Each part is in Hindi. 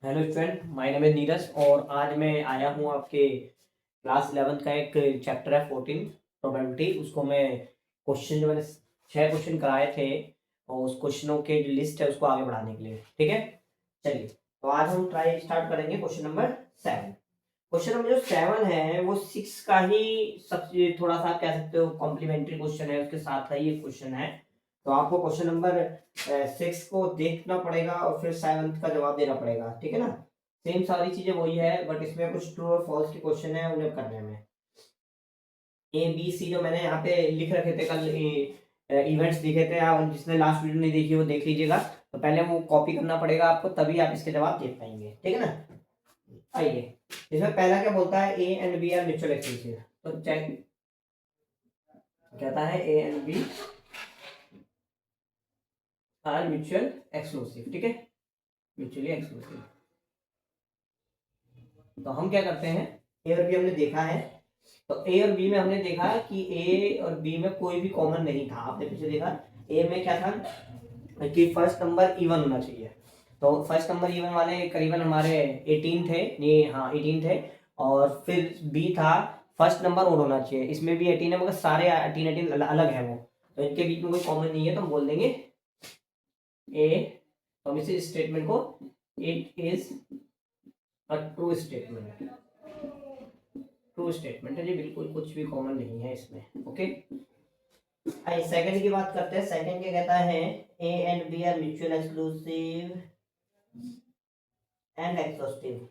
Hello student, my name is Neeraj और आज मैं आया हूँ आपके क्लास 11th का एक चैप्टर है 14 प्रोबेबिलिटी। उसको मैं क्वेश्चन जो मैंने 6 क्वेश्चन कराए थे और उस क्वेश्चनों के जो लिस्ट है उसको आगे बढ़ाने के लिए। ठीक है, चलिए तो आज हम ट्राई स्टार्ट करेंगे क्वेश्चन नंबर 7। क्वेश्चन नंबर जो 7 है वो 6 का ही सबसे थोड़ा सा आप कह सकते हो कॉम्प्लीमेंट्री क्वेश्चन है, उसके साथ का ही एक क्वेश्चन है। तो आपको क्वेश्चन नंबर 6 को देखना पड़ेगा और फिर 7th का जवाब देना पड़ेगा। ठीक है ना, सेम सारी चीजें वही है, बट इसमें कुछ ट्रू और फॉल्स के क्वेश्चन है, उन्हें करने में ए बी सी जो मैंने यहाँ पे लिख रखे थे कल, इवेंट्स लिखे थे। आप जिसने लास्ट वीडियो नहीं देखी वो देख लीजिएगा। तो पहले वो कॉपी करना पड़ेगा आपको, तभी आप इसके जवाब दे पाएंगे। ठीक है ना, आइए। इसमें पहला क्या बोलता है, A and B are mutual exclusive. तो चेक कहता है A and B are mutual exclusive. ठीक है, म्यूचुअली एक्सक्लूसिव। तो हम क्या करते हैं, ए और बी हमने देखा है। तो ए और बी में हमने देखा कि ए और बी में कोई भी कॉमन नहीं था। आपने पीछे देखा ए में क्या था कि फर्स्ट नंबर इवन होना चाहिए। तो फर्स्ट नंबर इवन वाले करीबन हमारे 18 थे, ये हाँ 18 थे। और फिर बी था फर्स्ट नंबर ओड होना चाहिए, इसमें भी 18 है मगर सारे 18 अलग है वो। तो इनके बीच में कोई कॉमन नहीं है, तो हम बोल देंगे ए। तो हम इसी स्टेटमेंट को it is a true statement. True statement है जी, बिल्कुल कुछ भी कॉमन नहीं है इसमें। ओके, आइए सेकंड की बात करते हैं। सेकंड क्या कहता है, A and B are mutual exclusive and exhaustive.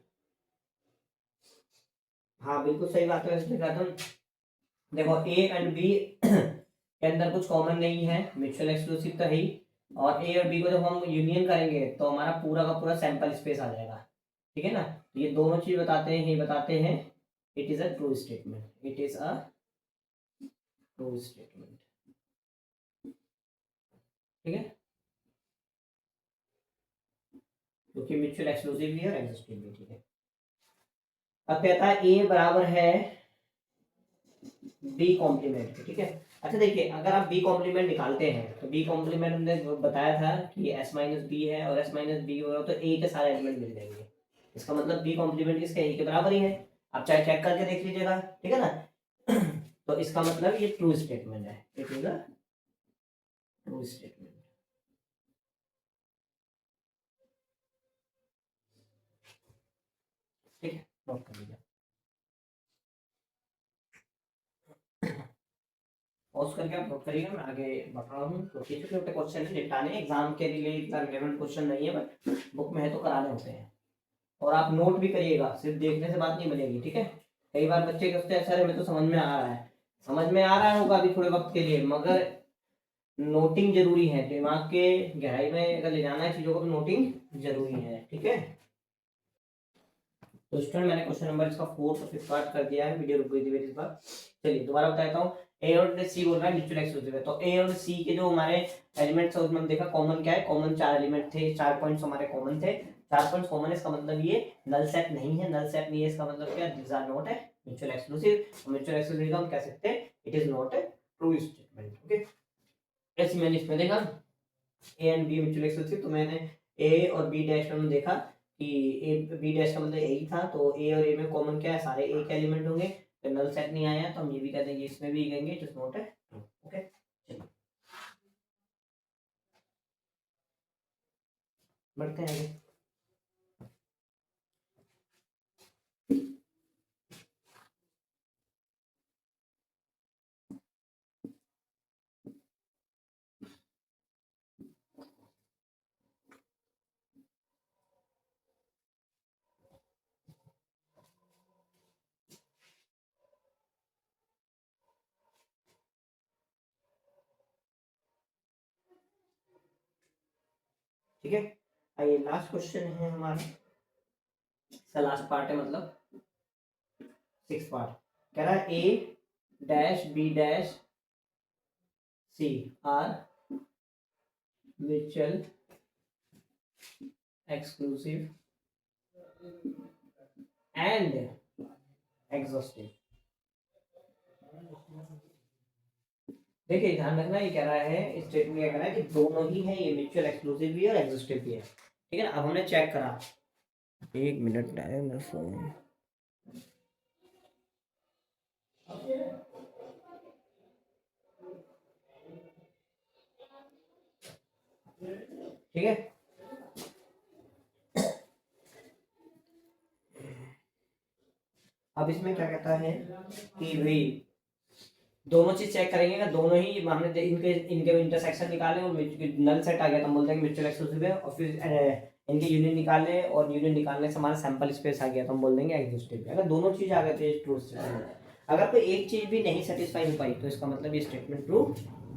हाँ बिल्कुल सही बात है। वैसे देखा तुम, देखो ए एंड बी के अंदर कुछ कॉमन नहीं है, म्यूचुअल एक्सक्लूसिव तो है ही। और ए और बी को जब हम यूनियन करेंगे तो हमारा पूरा का पूरा सैंपल स्पेस आ जाएगा। ठीक है ना, तो ये दोनों चीज बताते हैं, ये बताते हैं it is a true statement. It is a true statement. ठीक है, क्योंकि म्यूचुअल एक्सक्लूसिव भी है और एग्जिस्टिव भी। ठीक है, अब कहता है ए बराबर है बी कॉम्प्लीमेंट। ठीक है, अच्छा देखिए, अगर आप बी कॉम्प्लीमेंट निकालते हैं तो बी कॉम्प्लीमेंट हमने बताया था कि एस माइनस बी है, और एस माइनस बी हो तो ए के सारे एलिमेंट मिल जाएंगे। इसका मतलब बी कॉम्प्लीमेंट किसके, ए के बराबर ही है। आप चाहे चेक करके देख लीजिएगा। ठीक है ना तो इसका मतलब ये ट्रू स्टेटमेंट है। It is a true statement. ठीक है, नोट कर लीजिए। पॉज करके आप नोट करिएगा, मैं आगे बढ़ रहा हूँ। तो छोटे छोटे क्वेश्चन है, निपटाने एग्जाम के लिए इतना रिलेवेंट क्वेश्चन नहीं है, बट बुक में है तो कराने होते हैं। और आप नोट भी करिएगा, सिर्फ देखने से बात नहीं बनेगी। ठीक है, कई बार बच्चे कहते हैं सर हमें तो समझ में आ रहा है। समझ में आ रहा होगा अभी थोड़े वक्त के लिए, मगर नोटिंग जरूरी है। दिमाग के गहराई में अगर ले जाना है चीजों को तो नोटिंग जरूरी है। ठीक है, तो स्टूडेंट मैंने क्वेश्चन नंबर इसका 4 स्टार्ट कर दिया है, वीडियो रुक गई थी मेरी इस बार। चलिए दोबारा बताता हूँ। ए और सी बोल रहा है म्यूचुअल एक्सक्लूसिव है, तो ए और सी के जो हमारे एलिमेंट्स है उसमें हम देखा कॉमन क्या है, कॉमन 4 एलिमेंट थे, 4 पॉइंट्स हमारे कॉमन थे। 4 पॉइंट्स कॉमन है, इसका मतलब ये नल सेट नहीं है। नल सेट नहीं है इसका मतलब क्या, दिस आर नॉट है म्यूचुअल एक्सक्लूसिव। म्यूचुअल एक्सक्लूसिव हम कह सकते हैं it is not a true statement. Okay, ऐसे मैंने इसमें देखा ए एंड बी म्यूचुअल एक्सक्लूसिव, तो मैंने ए और बी डैश में देखा कि ए बी डैश का मतलब ए ही था। तो ए और ए में कॉमन क्या है, सारे ए के एलिमेंट होंगे। तो नल सेट नहीं आया तो हम ये भी कह देंगे, इसमें भी कहेंगे इट इज नॉट है। ओके, चलिए बढ़ते हैं आगे। ठीक है, आइए लास्ट क्वेश्चन है हमारा, इसका लास्ट पार्ट है, मतलब 6 पार्ट। कह रहा है A dash B dash C are mutual exclusive and exhaustive. देखिए ध्यान रखना, ये कह रहा है स्टेटमेंट क्या कह रहा है कि दोनों ही है, ये म्यूचुअल एक्सक्लूसिव भी है और एग्जिस्टिव भी है। ठीक है ना, अब हमने चेक करा एक मिनट है मेरा फोन। ठीक है, अब इसमें क्या कहता है कि भाई दोनों चीज चेक करेंगे ना, दोनों ही हमने इनके इनके इंटरसेक्शन निकाले और नल सेट आ गया तो हम बोलते हैं म्यूचुअल एक्सक्लूसिव है, और फिर इनके यूनियन निकाले और यूनियन निकालने से हमारा सैंपल स्पेस आ गया तो हम बोल देंगे एक्सिस्टिव है। अगर दोनों चीज आ गए तो ये ट्रू स्टेटमेंट। अगर कोई एक चीज भी नहीं सेटिस्फाई हो पाई तो इसका मतलब ये स्टेटमेंट ट्रू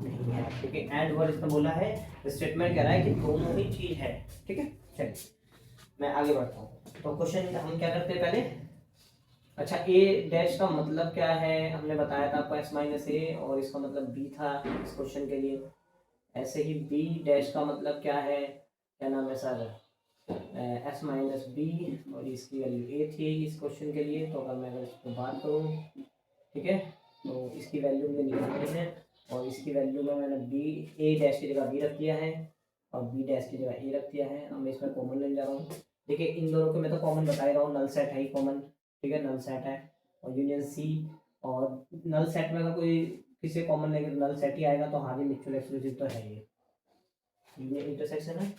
नहीं है। ठीक है, एंड वर्ड इसमें बोला है, स्टेटमेंट कह रहा है कि दोनों ही चीज है। ठीक है, चलिए मैं आगे बढ़ता हूँ। तो क्वेश्चन हम क्या करते हैं पहले, अच्छा ए डैश का मतलब क्या है हमने बताया था आपको, एस माइनस ए, और इसका मतलब बी था इस क्वेश्चन के लिए। ऐसे ही बी डैश का मतलब क्या है, क्या नाम है सर, एस माइनस बी, और इसकी वैल्यू ए थी इस क्वेश्चन के लिए। तो अगर इस पर बात करूँ, ठीक है, तो इसकी वैल्यू मुझे निकालनी है, और इसकी वैल्यू में मैंने बी, ए डैश की जगह बी रख दिया है और बी डैश की जगह ए रख दिया है। अब मैं इसमें कॉमन लेने जा रहा हूँ। देखिए इन दोनों को मैं तो कॉमन बता ही रहा हूँ, नल सेट है ही कॉमन। ठीक है, नल सेट है और यूनियन सी, और नल सेट में अगर कोई किसी कॉमन लेंगे तो नल सेट ही आएगा, तो हाँ जी म्यूचुअल एक्सक्लूसिव तो है ये। यूनियन इंटरसेक्शन है,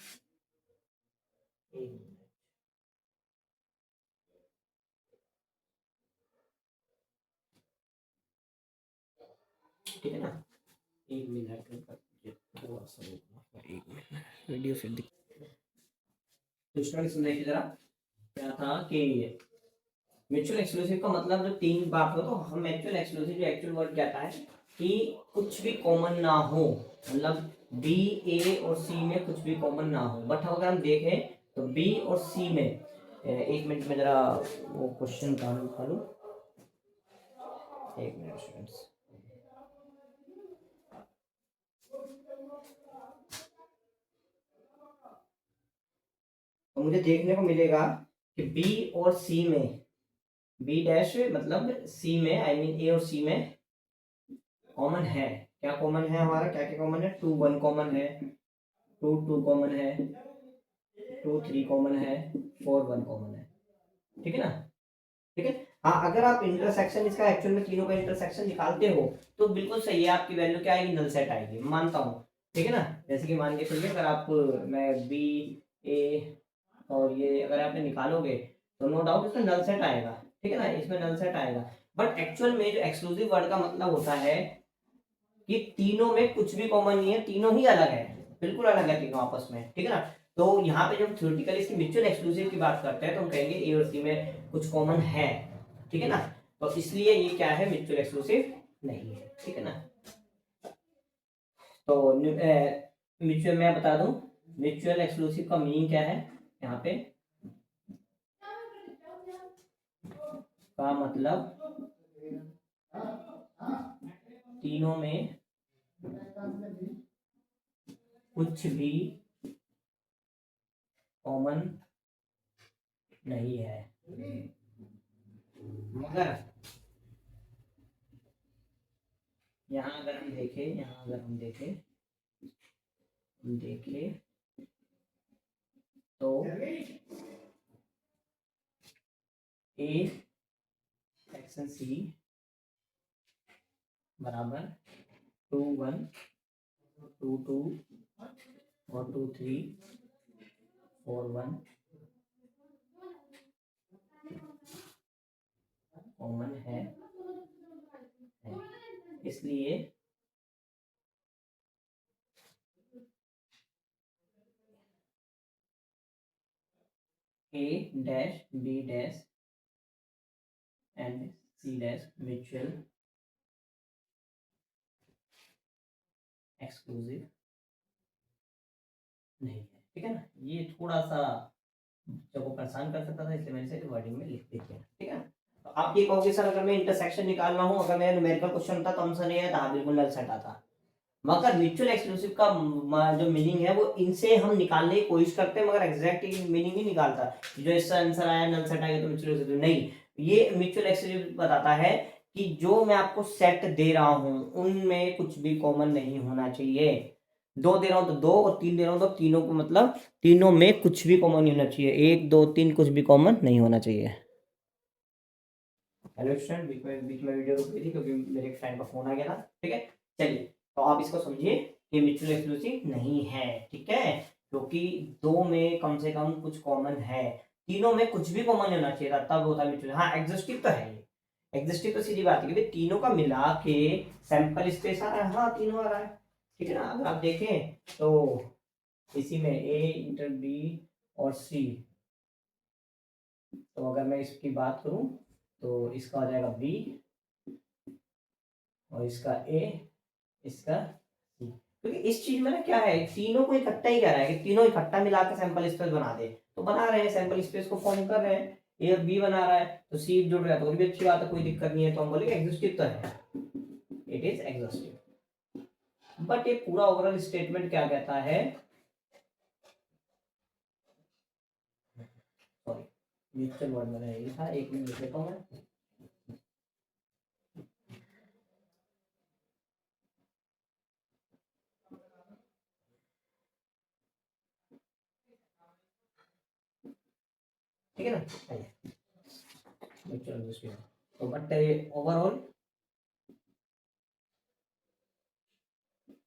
ठीक है ना। एक मिनट थोड़ा सा रुकना, एक मिनट वीडियो फिर दिख। तो स्टूडेंट सुन देखिए जरा, क्या था कि म्यूचुअल एक्सक्लूसिव का मतलब जब तीन बात हो तो हम म्यूचुअल एक्सक्लूसिव जो एक्चुअल वर्ड कहता है कि कुछ भी कॉमन ना हो, मतलब बी, ए और सी में कुछ भी कॉमन ना हो। बट अगर हम देखें तो बी और सी में, एक मिनट में जरा वो क्वेश्चन का निकालूं, एक मिनट स्टूडेंट्स। तो मुझे देखने को मिलेगा कि बी और सी में, बी डैश मतलब सी में, आई मीन ए और सी में कॉमन है। क्या कॉमन है हमारा, क्या क्या कॉमन है, 2 1 कॉमन है, 2 2 कॉमन है, 2 3 कॉमन है, 4 1 कॉमन है। ठीक है ना, ठीक है। हाँ, अगर आप इंटरसेक्शन इसका एक्चुअल में तीनों का इंटरसेक्शन निकालते हो तो बिल्कुल सही है, आपकी वैल्यू क्या आएगी, नल सेट आएगी, मानता हूँ। ठीक है ना, जैसे कि मान के चलिए अगर आप, मैं बी, ए और ये अगर आपने निकालोगे तो नो डाउट इसमें नल सेट आएगा। ठीक है ना, इसमें नल सेट आएगा। बट एक्चुअल में जो एक्सक्लूसिव वर्ड का मतलब होता है कि तीनों में कुछ भी कॉमन नहीं है, तीनों ही अलग है, बिल्कुल अलग है तीनों आपस में। ठीक है ना, तो यहाँ पे जब थ्योरेटिकली इसकी म्यूचुअल एक्सक्लूसिव की बात करते हैं तो हम कहेंगे ए और सी में कुछ कॉमन है। ठीक है ना, तो इसलिए ये क्या है, म्यूचुअल एक्सक्लूसिव नहीं है। ठीक है ना, तो म्यूचुअल मैं बता दूं, म्यूचुअल एक्सक्लूसिव का मीनिंग क्या है यहाँ पे, का मतलब तीनों में कुछ भी कॉमन नहीं है, मगर यहाँ अगर हम देखें, यहाँ अगर हम देखें तो ए सेक्शन सी बराबर 2 1 2 2 और 2 3 4 1 कॉमन है। इसलिए A dash B dash and C dash mutual exclusive नहीं है। ठीक है ना, ये थोड़ा सा जब वो परेशान कर सकता था इसलिए मैंने इसे वर्डिंग में लिख दिया। ठीक है, तो आप ये कहोगे सर अगर मैं इंटरसेक्शन निकालना हो, अगर मैं न्यूमेरिकल क्वेश्चन था तो आंसर नहीं आया था, बिल्कुल नल सेट आता। मगर म्यूचुअल एक्सक्लूसिव का जो मीनिंग है वो इनसे हम निकालने की कोशिश करते हैं, मगर एग्जैक्ट मीनिंग ही निकालता। जो इसका आंसर आया नल सेट आएगा तो म्यूचुअल एक्सक्लूसिव नहीं, ये म्यूचुअल एक्सक्लूसिव बताता है कि जो मैं आपको सेट दे रहा हूं उनमें कुछ भी कॉमन नहीं होना चाहिए। दो दे रहा हूँ तो दो, और तीन दे रहा हूँ तो तीनों को, मतलब तीनों में कुछ भी कॉमन नहीं होना चाहिए, एक दो तीन कुछ भी कॉमन नहीं होना चाहिए। हेलो स्टूडेंट, बीच में वीडियो रुक गई थी क्योंकि मेरे एक फ्रेंड का फोन आ गया था। ठीक है, चलिए, तो आप इसको समझिए कि म्यूचुअल एक्सक्लूसिव नहीं है। ठीक है, क्योंकि दो में कम से कम कुछ कॉमन है, तीनों में कुछ भी कॉमन होना चाहिए था तब होता है म्यूचुअल। हाँ, एग्जॉस्टिव तो है ये, एग्जॉस्टिव तो सीधी बात है क्योंकि तीनों का मिला के सैंपल स्पेस आ रहा है। हाँ, तीनों आ रहा है। ठीक है ना, अगर आप देखें तो इसी में ए इंटर बी और सी, तो अगर मैं इसकी बात करूं तो इसका हो जाएगा बी, और इसका ए, इसका सी। क्योंकि इस चीज में ना क्या है, तीनों को इकट्ठा ही कह रहा है कि तीनों इकट्ठा मिला के सैंपल स्पेस बना दे, तो बना रहे हैं, सैंपल स्पेस को फॉर्म कर रहे हैं। ए और बी बना रहा है तो सी जुड़ रहा है, तो भी अच्छी बात है, कोई दिक्कत नहीं है, तो हम बोलेंगे एग्जॉस्टिव तो है, इट इज एग्जॉस्टिव। बट ये पूरा ओवरऑल स्टेटमेंट क्या कहता है, सॉरी म्यूचुअल वर्ड में ये था, एक मिनट लिख लेता हूँ मैं। ठीक है ना, आइए म्यूचुअल एग्जॉस्टिव। तो but overall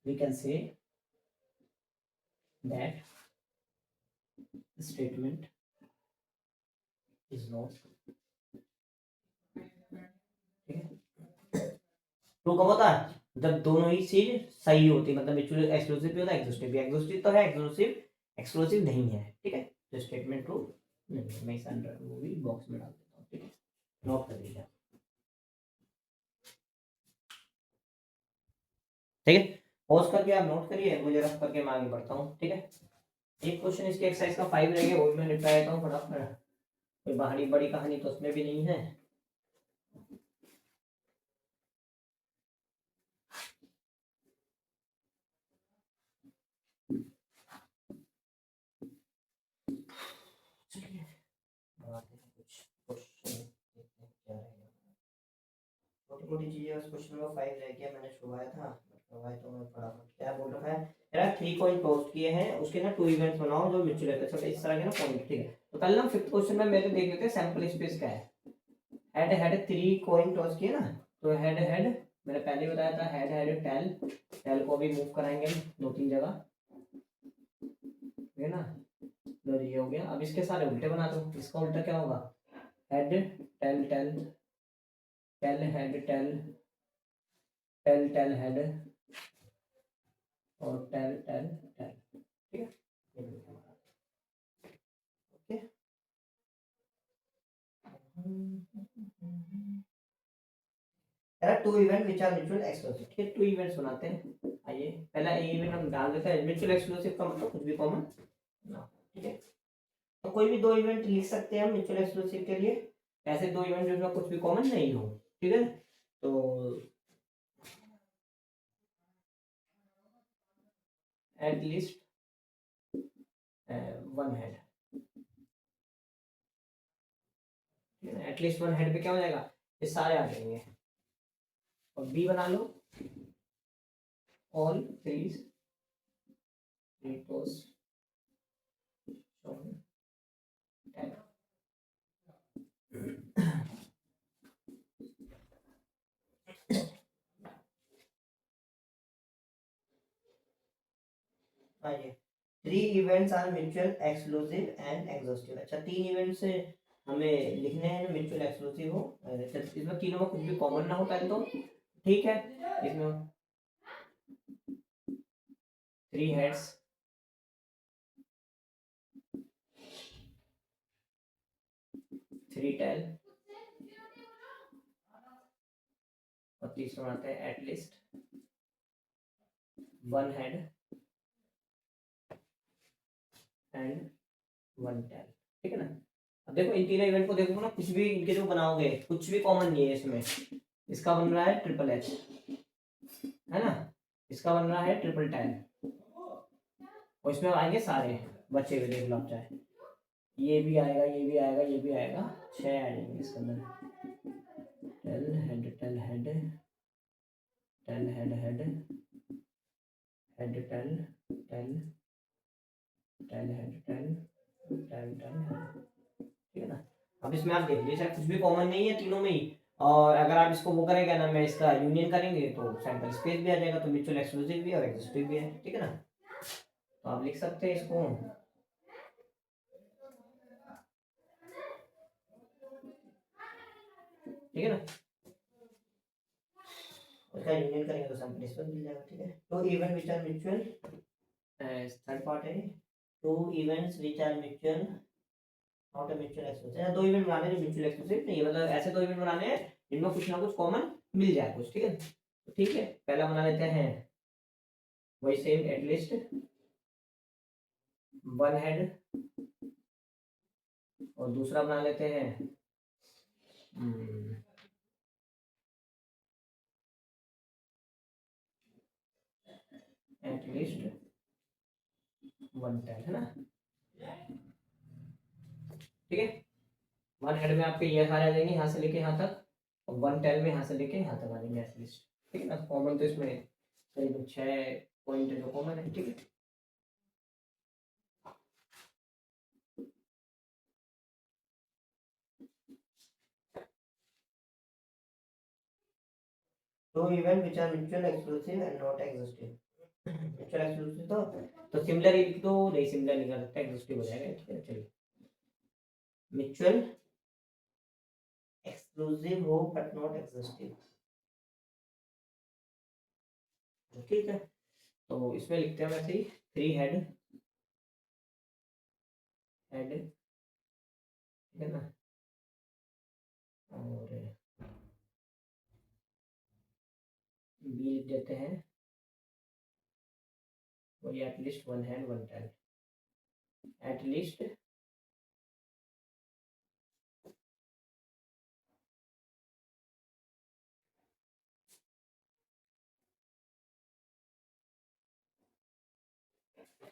we can say that the statement is not, ठीक है, ट्रू कब होता है जब दोनों ही चीज सही होती है, मतलब म्यूचुअली एक्सक्लूसिव भी होता है, एग्जॉस्टिव भी। एग्जॉस्टिव तो है, एक्सक्लूसिव एक्सक्लूसिव नहीं है। ठीक है, तो स्टेटमेंट ट्रू नहीं है। मैं इस अंडर वो भी बॉक्स में डाल देता हूँ। ठीक है, नोट कर लीजिए। ठीक है, पॉज करके आप नोट करिए, मुझे रफ करके मैं आगे बढ़ता हूँ। ठीक है, एक क्वेश्चन इसके एक्सरसाइज का 5 रह गया, वो भी मैं निपटा देता हूँ फटाफट, कोई बाहरी बड़ी कहानी तो उसमें भी नहीं है। चलिए, कुछ क्वेश्चन देखते हैं क्या रहेगा। छोटी मोटी चीजें, उस क्वेश्चन में 5 रह गया, मैंने छुपाया था, छुपाया तो मैं फटाफट क्या बोल रखा है यार, 3 कॉइन टॉस किए हैं, उसके ना 2 इवेंट्स बनाओ जो म्यूचुअल है, अच्छा इस तरह के ना पॉइंट। ठीक है, तो पहले ना 5th क्वेश्चन में मेरे देख लेते हैं सैंपल स्पेस क्या है। हेड हेड 3 कॉइन टॉस किए ना, तो हेड हेड मैंने पहले ही बताया था, हेड हेड टेल, टेल को भी मूव कराएंगे हम 2-3 जगह, है ना। तो ये हो गया, अब इसके सारे उल्टे बना दो, इसका उल्टा क्या होगा, head tail tail, tail head tail, tail tail head, और टेल टेल टेल। ठीक है, ये भी हमारा okay. Two event which are mutual exclusive. ठीक है, 2 इवेंट्स बनाते हैं। आइए, पहला ए इवेंट हम डाल देते हैं, म्यूचुअल एक्सक्लूसिव का मतलब कुछ भी कॉमन ना। ठीक है, तो कोई भी 2 इवेंट लिख सकते हैं हम म्यूचुअल एक्सक्लूसिव के लिए, ऐसे 2 इवेंट जिसमें कुछ भी कॉमन नहीं हो। ठीक है, तो at least one head, at least one head पे क्या हो जाएगा, ये सारे आ जाएंगे। और बी बना लो, ऑल थ्रीज रिटोस शोन टैग। आइए, 3 events are mutual exclusive and exhaustive. अच्छा, 3 इवेंट्स हमें लिखने हैं जो म्यूचुअल एक्सक्लूसिव हो, इसमें तीनों में कुछ भी कॉमन ना हो पहले तो। ठीक है, इसमें 3 हेड्स, 3 टेल, और तीसरा बनाते हैं at least one head and one tail. ठीक है ना, अब देखो इन तीनों इवेंट को देखो ना, कुछ भी इनके जो बनाओगे कुछ भी कॉमन नहीं है इसमें। इसका बन रहा है ट्रिपल एच, है ना, इसका बन रहा है ट्रिपल टेन, और इसमें आएंगे सारे बच्चे हुए, देख लो आप चाहे, ये भी आएगा, ये भी आएगा, ये भी आएगा, 6 आ जाएंगे इसके अंदर। Tell head tell head tell head head head 10 10 10 head 10 10 10, ठीक है ना। अब इसमें आप देख लीजिए कुछ भी कॉमन नहीं है तीनों में ही, और अगर आप इसको वो करेंगे ना, मैं इसका यूनियन करेंगे तो सैंपल स्पेस भी आ जाएगा, तो म्यूचुअल एक्सक्लूसिव भी और एग्जिस्टिव भी है, ठीक है ना। तो आप लिख सकते हैं इसको, ठीक है ना। उसका यूनियन करेंगे तो सैंपल स्पेस मिल जाएगा, ठीक है। तो event which are mutual, third part है, two events which are mutual not a mutual exclusive, दो इवेंट बनाने हैं जो म्यूचुअल एक्सक्लूसिव नहीं है, मतलब ऐसे दो इवेंट बनाने हैं जिनमें कुछ ना कुछ कॉमन मिल जाए कुछ, ठीक है। तो ठीक है, पहला बना लेते हैं वही सेम, एटलीस्ट वन हेड, और दूसरा बना लेते हैं एटलीस्ट वन टेल, है ना, ठीक है। वन हेड में आपके ये सारे आ जाएंगे यहाँ से लेके यहाँ तक, और वन टेल में यहाँ से लेके यहाँ तक आ जाएंगे एटलीस्ट, ठीक है ना। कॉमन तो इसमें करीब 6 पॉइंट जो कॉमन है, ठीक है। तो event which are mutual exclusive and not exhaustive, mutual exclusive तो सिमिलर ही लिख दो, नहीं सिमिलर नहीं कर सकता, एग्जिस्टिव हो जाएगा, ठीक है। चलिए, म्यूचुअल एक्सक्लूसिव हो बट नॉट एग्जिस्टिव, ठीक है। तो इसमें लिखते हैं वैसे ही, थ्री हेड हेड, ठीक है ना, और बी लिख देते हैं वही, at least one hand one tail, at least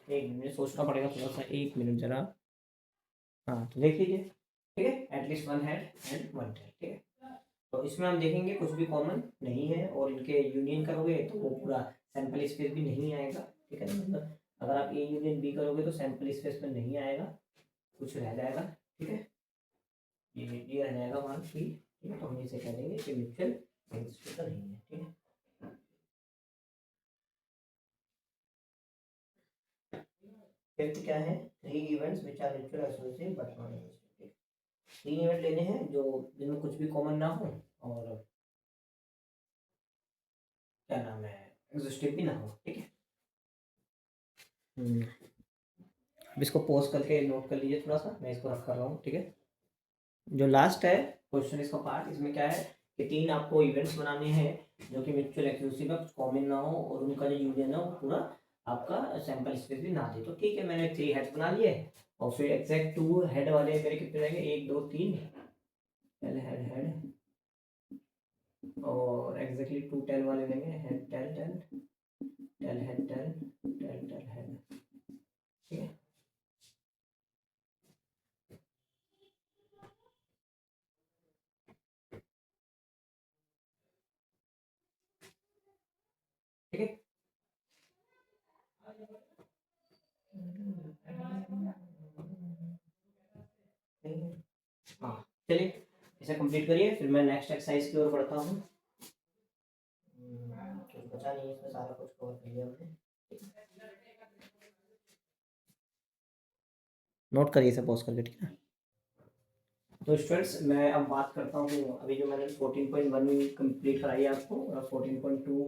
एक मिनट सोचना पड़ेगा थोड़ा सा, एक मिनट जरा। हाँ तो देख लीजिए, ठीक है, at least one hand and one tail, ठीक है। तो इसमें हम देखेंगे कुछ भी कॉमन नहीं है, और इनके यूनियन करोगे तो वो पूरा सैंपल स्पेस भी नहीं आएगा, ठीक है ना। मतलब अगर आप ए यूनियन बी करोगे तो सैंपल स्पेस में नहीं आएगा, कुछ रह जाएगा, ठीक है। ये रह जाएगा वन थ्री, ठीक है। तो हम इसे कह देंगे कि म्यूचुअल एक्सक्लूसिव नहीं है, ठीक है। फिफ्थ क्या है, three events which are mutual exclusive but not exhaustive, तीन इवेंट लेने हैं जो जिनमें कुछ भी कॉमन ना हो, और क्या नाम है, एग्जिस्टिव भी ना हो, ठीक है। अब इसको पॉज करके नोट कर लीजिए थोड़ा सा, मैं इसको रख कर रहा हूँ, ठीक है। जो लास्ट है क्वेश्चन इसका पार्ट, इसमें क्या है कि तीन आपको इवेंट्स बनाने हैं जो कि म्यूचुअल एक्सक्लूसिव है, कुछ कॉमन ना हो, और उनका जो यूनियन है वो पूरा आपका सैंपल स्पेस भी ना दे, तो ठीक है। मैंने थ्री हेड्स बना लिए, और फिर एग्जैक्ट टू हेड वाले मेरे कितने रहेंगे, एक दो तीन, टेल हेड हेड, और एग्जैक्टली टू टेल वाले देंगे, head tail tail tail head tail tail tail head, ठीक है। ठीक है, हाँ चलिए इसे कंप्लीट करिए, फिर मैं नेक्स्ट एक्सरसाइज की ओर बढ़ता हूँ। कुछ बचा नहीं है इसमें, सारा कुछ कवर कर लिया हमने, नोट करिए इसे पॉज करके, ठीक है। तो स्टूडेंट्स मैं अब बात करता हूँ, अभी जो मैंने 14.1 कंप्लीट कराई है आपको, और 14.2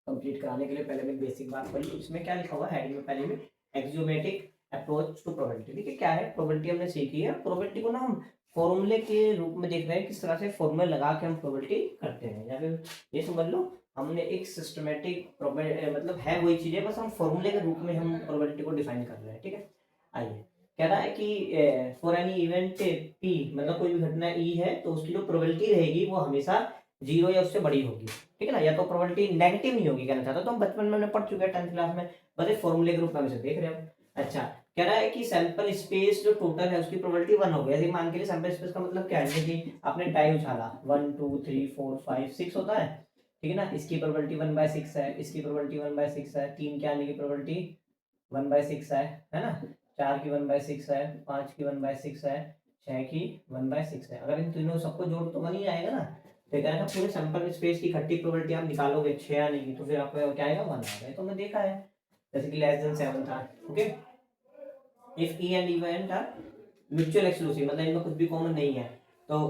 कंप्लीट कराने के लिए पहले मैं बेसिक बात करी, इसमें क्या लिखा हुआ है हेडिंग में, पहले में एक्सियोमेटिक अप्रोच टू प्रोबेबिलिटी, ठीक है। क्या है प्रोबेबिलिटी हमने सीखी है, प्रोबेबिलिटी को ना हम फॉर्मूले के रूप में देख रहे हैं, किस तरह से फॉर्मूले लगा के हम प्रोबेबिलिटी करते हैं, या फिर ये समझ लो हमने एक सिस्टमेटिक मतलब है वही चीज़ है, बस हम फॉर्मूले के रूप में हम प्रोबेबिलिटी को डिफाइन कर रहे हैं, ठीक है। आइए, कह रहा है कि फॉर एनी इवेंट पी, मतलब कोई भी घटना ई है तो उसकी जो प्रोबेबिलिटी रहेगी वो हमेशा जीरो या उससे बड़ी होगी, ठीक है ना, या तो प्रोबेबिलिटी नेगेटिव नहीं होगी, कहना चाहता तो हम बचपन में हमने पढ़ चुके हैं 10th क्लास में, बस एक फॉर्मूले के रूप में हम इसे देख रहे हैं। अच्छा, कह रहा है कि सैंपल स्पेस जो टोटल है उसकी प्रोबेबिलिटी 1 हो गई, ऐसे मान के लिए सैंपल स्पेस का मतलब क्या है, जैसे कि आपने डाई उछाला 1 2 3 4 5 6 होता है, ठीक है ना। इसकी प्रोबेबिलिटी 1/6 है, इसकी प्रोबेबिलिटी 1/6 है, 3 के आने की प्रोबेबिलिटी 1/6 है ना, 4 की 1/6 है, 5 की 1/6 है, 6 की 1/6 है। अगर इन तीनों सबको जोड़ तो 1 ही आएगा ना। तो क्या है ना, पूरे सैंपल स्पेस की इकट्ठी प्रोबेबिलिटी आप निकालोगे 6 आने की, तो फिर आपको क्या आएगा 1 आएगा। तो मैं देखा है जैसे कि लेस देन 7 था। Okay, if E and event are mutual exclusive, मतलब इनमें कुछ भी कॉमन नहीं है, तो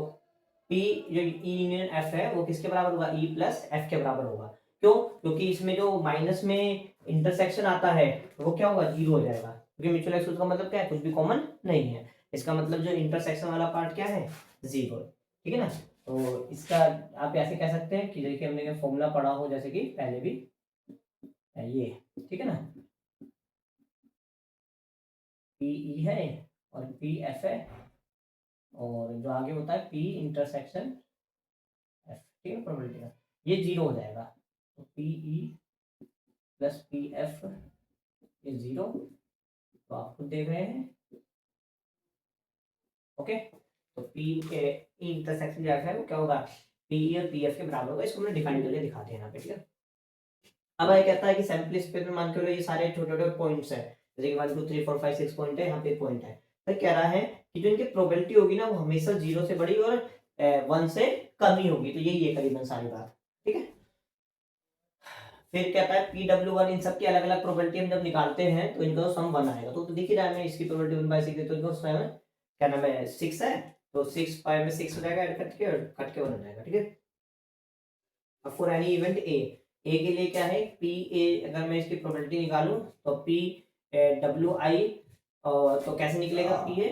पी जो ई यूनियन एफ है वो किसके बराबर होगा, ई प्लस एफ के बराबर होगा। क्यों? क्योंकि इसमें जो माइनस में इंटरसेक्शन आता है वो क्या होगा, 0 हो जाएगा, क्योंकि म्यूचुअल एक्सक्लूसिव का मतलब क्या है, कुछ भी कॉमन नहीं है। इसका मतलब जो इंटरसेक्शन वाला पार्ट क्या है, 0। ठीक है ना। तो इसका आप ऐसे कह सकते हैं कि देखिए हमने फॉर्मूला पढ़ा हो जैसे कि पहले भी ये, ठीक है ना, पी ई है और पी एफ है, और जो आगे होता है पी इंटरसेक्शन एफ, ठीक है, प्रोबेबिलिटी का ये 0 हो जाएगा। तो P E plus P F ये 0, तो आप खुद देख रहे हैं। ओके, तो पी के इंटरसेक्शन जो है वो क्या होगा, पी ई और पी एफ के बराबर होगा। इसको हमने डिफाइन करके दिखाते हैं यहाँ पे, ठीक है। अब ये कहता है कि सैंपल स्पेस में मान के लो ये सारे छोटे छोटे पॉइंट्स हैं, जैसे कि 1 2 3 4 5 6 पॉइंट है, यहाँ पे पॉइंट है। तो कह रहा है कि जो इनकी प्रोबेबिलिटी होगी ना वो हमेशा 0 से बड़ी और 1 से कम ही होगी। तो यही है करीबन सारी बात, ठीक है। फिर कहता है पी डब्ल्यू वन, इन सब की अलग अलग प्रोबेबिलिटी हम जब निकालते हैं तो इनका तो सम 1 आएगा। तो दिख ही रहा है हमें, इसकी प्रोबेबिलिटी 1/6 है, तो इनको उसमें क्या नाम है 6 है, तो 6 5 में 6 हो जाएगा, ऐड कट के 1 हो जाएगा, ठीक है। अब फॉर एनी इवेंट ए के लिए क्या है, पी ए अगर मैं इसकी प्रोबेबिलिटी निकालूं तो पी डब्ल्यू आई, और तो कैसे निकलेगा पी ए,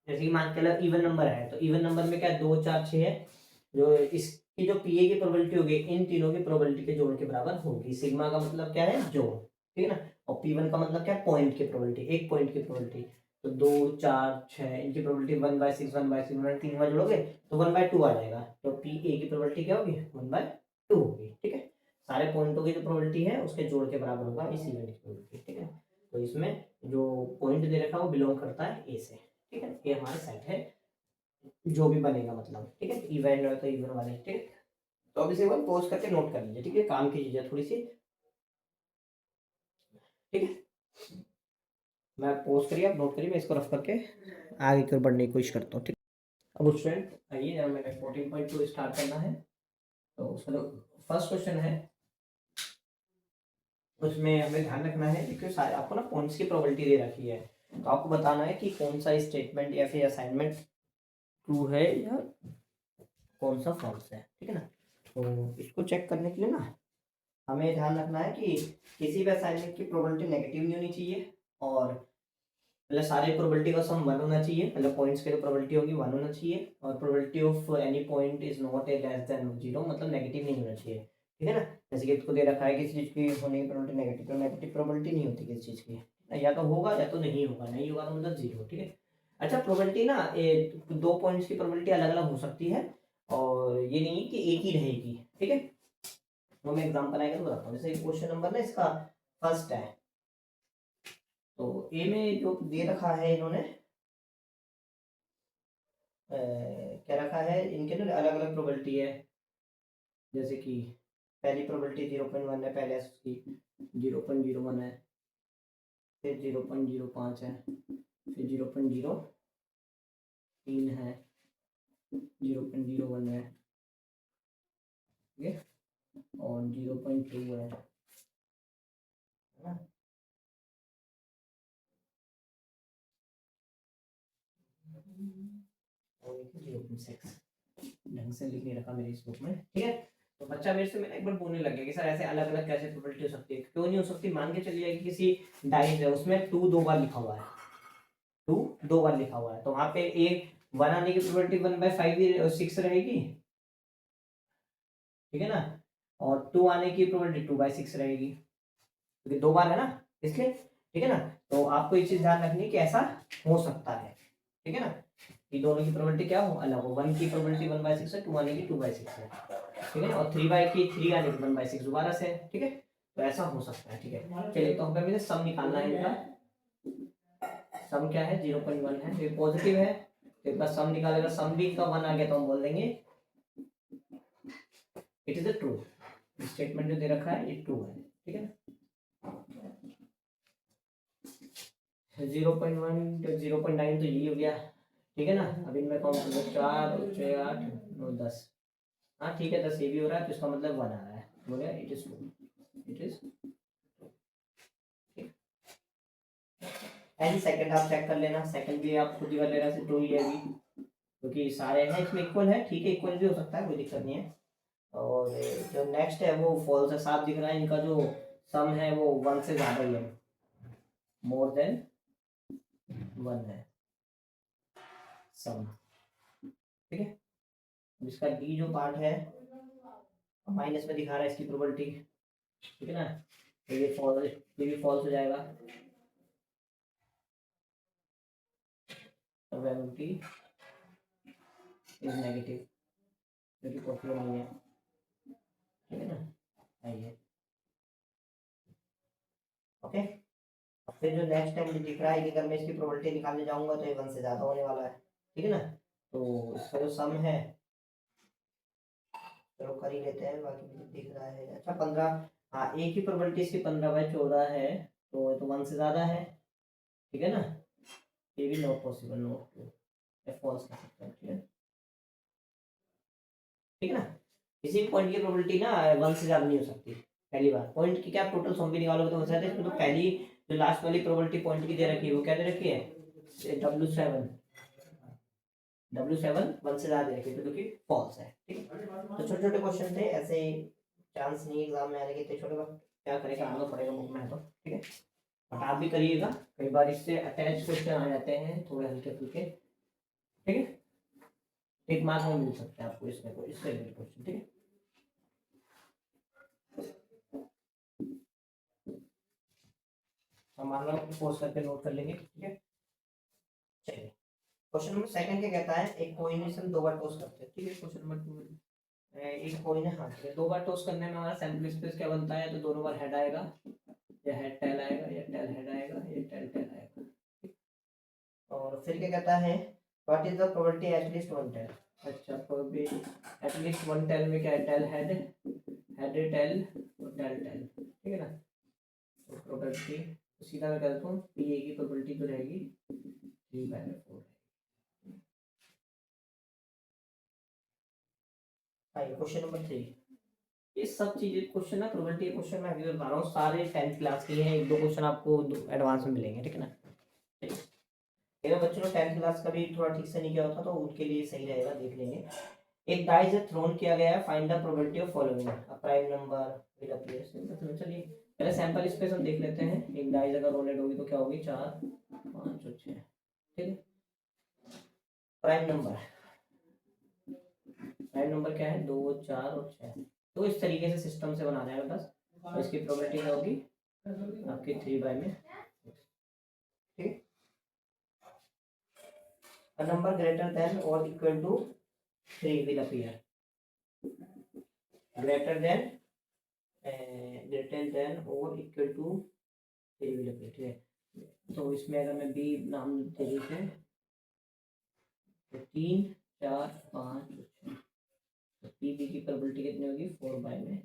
जैसे कि मान के चलो इवन नंबर है, तो इवन नंबर में क्या 2 4 6 है, जो इसकी जो पी ए की प्रोबेबिलिटी होगी इन तीनों की प्रोबेबिलिटी के जोड़ के बराबर होगी। सिग्मा का मतलब क्या है, जोड़, ठीक है ना। और पी वन का मतलब क्या है, पॉइंट की प्रोबेबिलिटी, एक पॉइंट की प्रोबेबिलिटी। तो 2 4 6 इनकी प्रोबेबिलिटी 1/6 1/6 तीन बार जोड़ोगे तो 1/2 आ जाएगा। तो पी ए की प्रोबेबिलिटी क्या होगी, 1/2 होगी, ठीक है। सारे पॉइंटों की जो प्रोबेबिलिटी है उसके जोड़ के बराबर होगा इस इवेंट की प्रोबेबिलिटी, ठीक है। तो इसमें जो पॉइंट दे रखा है वो बिलोंग करता है ए से, ठीक है। ये हमारा सेट है जो भी बनेगा, मतलब ठीक है, इवेंट है तो इवेंट वाले, ठीक है। तो अब इसे एक पॉज करके नोट कर लीजिए, ठीक है, काम की चीजें थोड़ी सी, ठीक है। मैं पॉज करिए, आप नोट करिए, मैं इसको रफ करके आगे की ओर बढ़ने की कोशिश करता हूँ, ठीक। अब स्टूडेंट आइए, जब मैंने 14.2 स्टार्ट करना है, तो उसमें फर्स्ट क्वेश्चन है, उसमें हमें ध्यान रखना है क्योंकि सारे आपको ना पॉइंट्स की प्रोबेबिलिटी दे रखी है, तो आपको बताना है कि कौन सा स्टेटमेंट या फिर असाइनमेंट ट्रू है या कौन सा फॉल्स है, ठीक है ना। तो इसको चेक करने के लिए ना हमें ध्यान रखना है कि किसी भी असाइनमेंट की प्रोबेबिलिटी नेगेटिव नहीं होनी चाहिए, और मतलब सारे प्रोबेबिलिटी का सम 1 होना चाहिए, मतलब पॉइंट्स की जो प्रोबेबिलिटी होगी 1 होना चाहिए, और probability of any point is not a less than 0, मतलब नेगेटिव नहीं होना चाहिए, ठीक है ना। जैसे कि इसको दे रखा है किसी चीज की होने की प्रोबेबिलिटी नेगेटिव, तो नेगेटिव प्रोबेबिलिटी नहीं होती किसी चीज की, या तो होगा या तो नहीं होगा, नहीं होगा तो मतलब 0, ठीक है। अच्छा, प्रोबेबिलिटी ना दो पॉइंट्स की प्रोबेबिलिटी अलग अलग हो सकती है, और ये नहीं कि एक ही रहेगी, ठीक है। तो मैं एग्जांपल आएगा तो बताता हूँ, जैसे क्वेश्चन नंबर ना इसका फर्स्ट है, तो ए में जो दे रखा है इन्होंने क्या रखा है, इनके ना अलग अलग प्रोबेबिलिटी है, जैसे कि पहली प्रोबेबिलिटी 0.1 है, पहले उसकी 0.01 है, फिर 0.05 है, फिर 0.03 है, 0.01 है, ठीक है, और 0.2 है ना। और 0.6 ढंग से लिख नहीं रखा मेरे इस बुक में, ठीक है। तो बच्चा मेरे से एक बार बोलने लग गया कि सर ऐसे अलग अलग कैसे प्रोबेबिलिटी हो सकती है, क्यों नहीं हो सकती। मान के चलिए कि किसी डाइस है उसमें 2 2 बार लिखा हुआ है, 2 2 बार लिखा हुआ है, तो वहां पे एक 1 आने की प्रोबेबिलिटी 1/5 6 रहेगी, ठीक है ना, और 2 आने की प्रोबेबिलिटी 2/6 रहेगी, क्योंकि 2 बार है ना इसलिए, ठीक है ना। तो आपको ये चीज ध्यान रखनी है कि ऐसा हो सकता है, ठीक है ना, कि दोनों की प्रोबेबिलिटी क्या हो, अलग हो। 1 की प्रोबेबिलिटी 1/6 है, 2 आने की 2/6 है, ठीक है, और 3 आने की 1/6 दोबारा से है, ठीक है। तो ऐसा हो सकता है, ठीक है। चलिए, तो हमें सम निकालना है इनका। सम क्या है, 0.1 है, तो पॉजिटिव है, तो इनका सम निकालेगा, सम भी का 1 आ गया तो हम बोल देंगे it is a true, statement जो दे रखा है ये ट्रू है, ठीक है। 0.1 0.9 तो यही हो गया, ठीक है ना। अब इनमें काउंट कर लो, 4 और 6 8 9 10। हाँ ठीक है, 10 ये भी हो रहा है, तो इसका मतलब 1 आ रहा है, हो गया, it is true, it is. And second आप चेक कर लेना, सेकंड भी आप खुद ही कर लेना, ट्रू ही है अभी, क्योंकि सारे हैं इसमें इक्वल है, ठीक है, इक्वल भी हो सकता है, कोई दिक्कत नहीं है। और जो नेक्स्ट है वो फॉल्स है, साफ दिख रहा है, इनका जो सम है वो 1 से ज़्यादा ही है, मोर देन 1 है सम, ठीक है। इसका डी जो पार्ट है माइनस में दिखा रहा है इसकी प्रोबेबिलिटी, ठीक है ना, तो ये भी फॉल्स हो जाएगा, प्रोबेबिलिटी इज नेगेटिव, जो कि पॉसिबल नहीं है, ठीक है ना, आइए ओके। अब फिर जो नेक्स्ट है मुझे दिख रहा है कि अगर मैं इसकी प्रोबेबिलिटी निकालने जाऊंगा तो ये 1 से ज़्यादा होने वाला है, ठीक है ना। तो इसका जो सम है, चलो कर ही लेते हैं, बाकी मुझे दिख रहा है, अच्छा 15, हाँ एक ही प्रोबेबिलिटी इसकी 15/14 है, तो 1 से ज़्यादा है, ठीक है ना। ये भी not possible, not true, false कर सकते हैं, ठीक है, ठीक है ना। किसी भी पॉइंट की प्रोबेबिलिटी ना 1 से ज़्यादा नहीं हो सकती, पहली बार पॉइंट की क्या टोटल सम भी निकालोगे तो हो जाता है, इसमें तो पहली जो लास्ट वाली प्रोबेबिलिटी पॉइंट की दे रखी है वो क्या दे रखी है, W7, W7 1 से ज़्यादा दे रखी है, तो कि फॉल्स है, ठीक है। तो छोटे छोटे क्वेश्चन थे ऐसे, चांस नहीं एग्जाम में आने के, इतने छोटे बात क्या करेगा, आना पड़ेगा बुक में, तो ठीक है, बट आप भी करिएगा, कई बार इससे अटैच क्वेश्चन आ जाते हैं थोड़े हल्के फुल्के, ठीक है, एक मार्क में मिल सकता है आपको इसमें, कोई इससे रिलेटेड क्वेश्चन, ठीक है। हम मान लो पोस्ट करके नोट कर लेंगे, ठीक है। चलिए क्वेश्चन नंबर सेकंड क्या कहता है, एक कोइन हम 2 बार टॉस करते हैं, ठीक है। क्वेश्चन नंबर 2, एक कोइन है, हाँ ठीक है, 2 बार टॉस करने में हमारा सैंपल स्पेस क्या बनता है, तो दोनों बार हेड आएगा, या हेड टेल आएगा, या टेल हेड आएगा, या टेल टेल आएगा, और फिर क्या कहता है, what is the probability at least 1 tail, अच्छा प्रोबेबिलिटी एटलीस्ट 1 टेल में क्या है, टेल हेड, हेड टेल और टेल टेल, ठीक है ना। तो प्रोबेबिलिटी तो सीधा मैं कहता हूँ पी ए की प्रोबेबिलिटी तो रहेगी 3/4। आइए क्वेश्चन नंबर 3, ये सब चीजें क्वेश्चन ना, प्रोबेबिलिटी क्वेश्चन मैं अभी बता रहा हूँ, सारे 10th क्लास के हैं, एक दो क्वेश्चन आपको एडवांस में मिलेंगे, ठीक है ना। मेरे बच्चों ने 10th क्लास का भी थोड़ा ठीक से नहीं किया होता तो उनके लिए सही रहेगा, देख लेंगे। एक डाइस है थ्रोन किया गया है, find the probability of following, a prime number with appears, तो चलिए पहले सैंपल स्पेस हम देख लेते हैं। एक डाइस अगर रोलेट होगी तो क्या होगी, 4 5 और 6, ठीक है। प्राइम नंबर, प्राइम नंबर क्या है, 2 4 और 6, तो इस तरीके से सिस्टम से बनाना है बस, और इसकी प्रोबेबिलिटी क्या होगी आपकी 3 में, ठीक। A number greater than or equal to 3 will appear, greater than or equal to 3 will appear, ठीक है। तो इसमें अगर मैं बी नाम दे देते हैं, तो 3 4 5 और 6, तो पी बी की प्रोबेबिलिटी कितनी होगी, 4/6,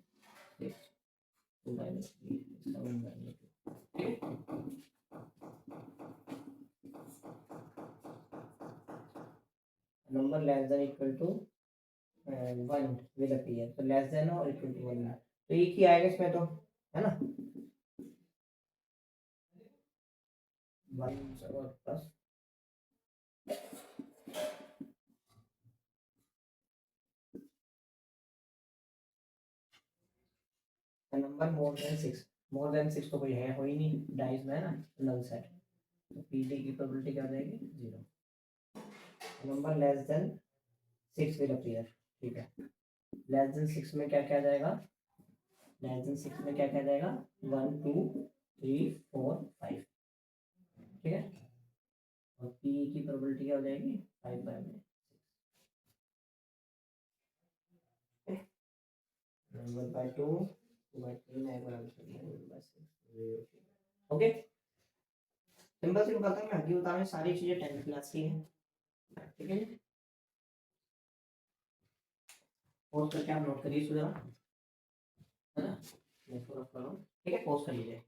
2/3, 7/2, ठीक है। Number less than equal to 1 will appear, तो लेस देन और इक्वल टू 1, तो एक ही आएगा इसमें, तो है ना, 1 और प्लस नंबर मोर देन 6 तो कोई है हो ही नहीं, डाइस में है ना, नल सेट, तो पी डी की प्रोबेबिलिटी क्या हो जाएगी, 0। Number less then 6 will appear, ठीक है। लेस देन 6 में क्या क्या जाएगा, लेस देन 6 में क्या क्या जाएगा, 1 2 3 4 5, ठीक है। और पी की प्रोबेबिलिटी क्या हो जाएगी, 5/6, नंबर बाय 2 2/3 में बराबर 6, ओके। सिंपल सी बात है, मैं आगे बता रहा हूँ, सारी चीजें 10th क्लास की हैं, ठीक है। और तो क्या नोट करिए सुधा। है ना? मैं इसको रख कर रहा हूँ, ठीक है, पॉज कर लीजिए।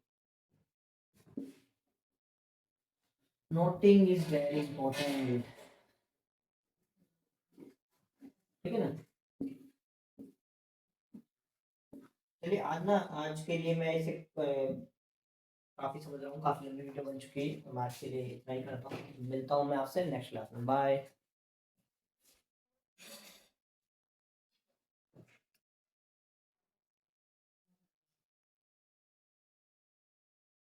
नोटिंग इज वेरी इंपॉर्टेंट, ठीक है ना? चलिए आज के लिए मैं इसे काफी समझ रहा हूँ, काफी लंबी वीडियो बन चुकी है, मैं आज के लिए इतना ही करता हूँ, मिलता हूँ मैं आपसे नेक्स्ट क्लास में, बाय।